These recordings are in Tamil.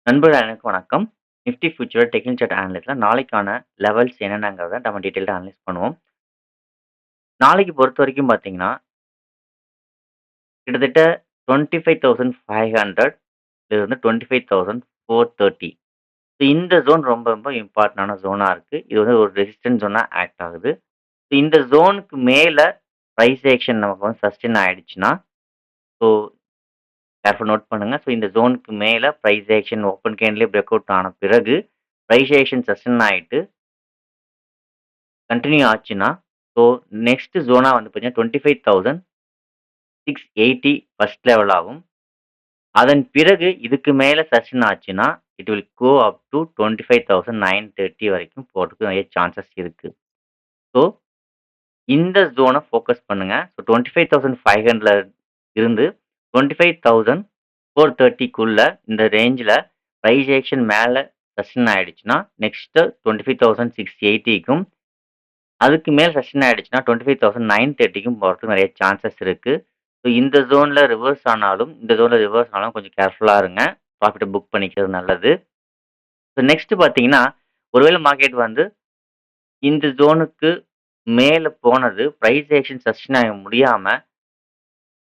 நண்பர்கள் அனைவருக்கும் வணக்கம். நிஃப்டி ஃபியூச்சர் டெக்னிக்கல் சார்ட் அனலிஸ்ட்ல நாளைக்கான லெவல்ஸ் என்னென்னங்கிறத நம்ம டீட்டெயில்டா அனலைஸ் பண்ணுவோம். நாளைக்கு பொறுத்தவரைக்கும் பார்த்தீங்கன்னா, கிட்டத்தட்ட 25,500 இருந்து 25,430. ஸோ இந்த ஜோன் ரொம்ப ரொம்ப இம்பார்ட்டன்டான ஜோனா இருக்கு. இது வந்து ஒரு ரெசிஸ்டன்ஸ் ஜோனா ஆக்ட் ஆகுது. ஸோ இந்த ஜோனுக்கு மேல பிரைஸ் ஆக்ஷன் நமக்கு வந்து சஸ்டெயின் ஆயிடுச்சுன்னா, ஸோ கேர்ஃபுல் நோட் பண்ணுங்க. ஸோ இந்த ஜோனுக்கு மேல பிரைஸ் ஆக்ஷன் ஓப்பன் கேண்ட்லயே பிரேக் அவுட் ஆன பிறகு, பிரைஸ் ஆக்ஷன் சஸ்டெயின் ஆயிட்டு கன்டின்யூ ஆச்சுன்னா, ஸோ நெக்ஸ்ட் ஜோனா வந்து பார்த்தீங்கன்னா 25,680 ஃபர்ஸ்ட் லெவல் ஆகும். அதன் பிறகு இதுக்கு மேல சஸ்டெயின் ஆச்சுன்னா, it will go up to 25,930 வரைக்கும் போறதுக்கு நெறைய சான்சஸ் இருக்கு. ஸோ இந்த ஜோன ஃபோக்கஸ் பண்ணுங்க. ஸோ 25,500ல இருந்து 25,430க்குள்ள இந்த ரேஞ்ச்ல பிரைஸ் ஆக்ஷன் மேல சஸ்டெயின் ஆயிடுச்சுன்னா, நெக்ஸ்ட் 25,680க்கும் அதுக்கு மேல சஸ்டெயின் ஆயிடுச்சுன்னா 25,930க்கும் போறதுக்கு நெறைய சான்சஸ் இருக்கு. ஸோ இந்த ஜோன்ல ரிவர்ஸ் ஆனாலும், இந்த ஜோன்ல ரிவர்ஸ் ஆனாலும் கொஞ்சம் கேர்ஃபுல்லா இருங்க. ப்ராஃபிட்ட புக் பண்ணிக்கிறது நல்லது. ஸோ நெக்ஸ்ட் பார்த்தீங்கன்னா, ஒருவேளை மார்க்கெட் வந்து இந்த ஜோனுக்கு மேல போனது பிரைஸ் ஆக்ஷன் சஸ்டெயின் ஆக முடியாம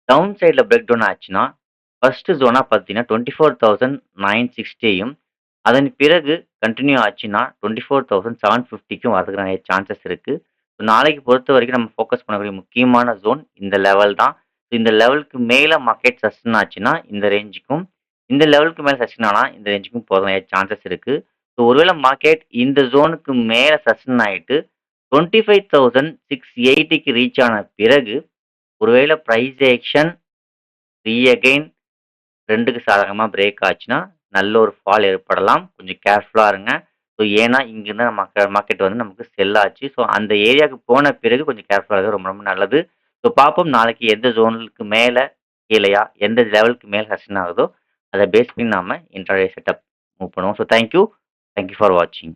டவுன் சைட்ல பிரேக் டவுன் ஆச்சுன்னா, ஃபர்ஸ்ட் ஜோனா பார்த்தீங்கன்னா 24,960யும் அதன் பிறகு கன்டின்யூ ஆச்சுன்னா 24,750க்கும் வரதுக்கு நெறைய சான்சஸ் இருக்கு. ஸோ நாளைக்கு பொறுத்தவரைக்கும் நம்ம ஃபோக்கஸ் பண்ணக்கூடிய முக்கியமான ஜோன் இந்த லெவல் தான். இந்த லெவலுக்கு மேல மார்க்கெட் சஸ்டெயின் ஆச்சுன்னா இந்த ரேஞ்சுக்கும், இந்த லெவலுக்கு மேல சஸ்டெயின் ஆனா இந்த ரேஞ்சுக்கும் போக நெறைய சான்சஸ் இருக்கு. ஸோ ஒருவேளை மார்க்கெட் இந்த ஜோனுக்கு மேல சஸ்டெயின் ஆயிட்டு 25,680க்கு ரீச் ஆன பிறகு, ஒருவேளை பிரைஸ் ஆக்ஷன் அகைன் 2க்கு சாதகமா பிரேக் ஆச்சுன்னா, நல்ல ஒரு ஃபால் ஏற்படலாம். கொஞ்சம் கேர்ஃபுல்லா இருங்க. ஸோ ஏன்னா, இங்கிருந்து மார்க்கெட் வந்து நமக்கு செல் ஆச்சு. ஸோ அந்த ஏரியாவுக்கு போன பிறகு கொஞ்சம் கேர்ஃபுல்லா இருக்கிறது ரொம்ப ரொம்ப நல்லது. ஸோ பார்ப்போம் நாளைக்கு எந்த ஜோனுக்கு மேல, கீழயா, எந்த லெவலுக்கு மேல சஸ்டெயின் ஆகுதோ, அத பேஸ் பண்ணி நாம இன்ட்ராடே செட்டப் மூவ் பண்ணுவோம். ஸோ தேங்க் யூ ஃபார் வாட்சிங்.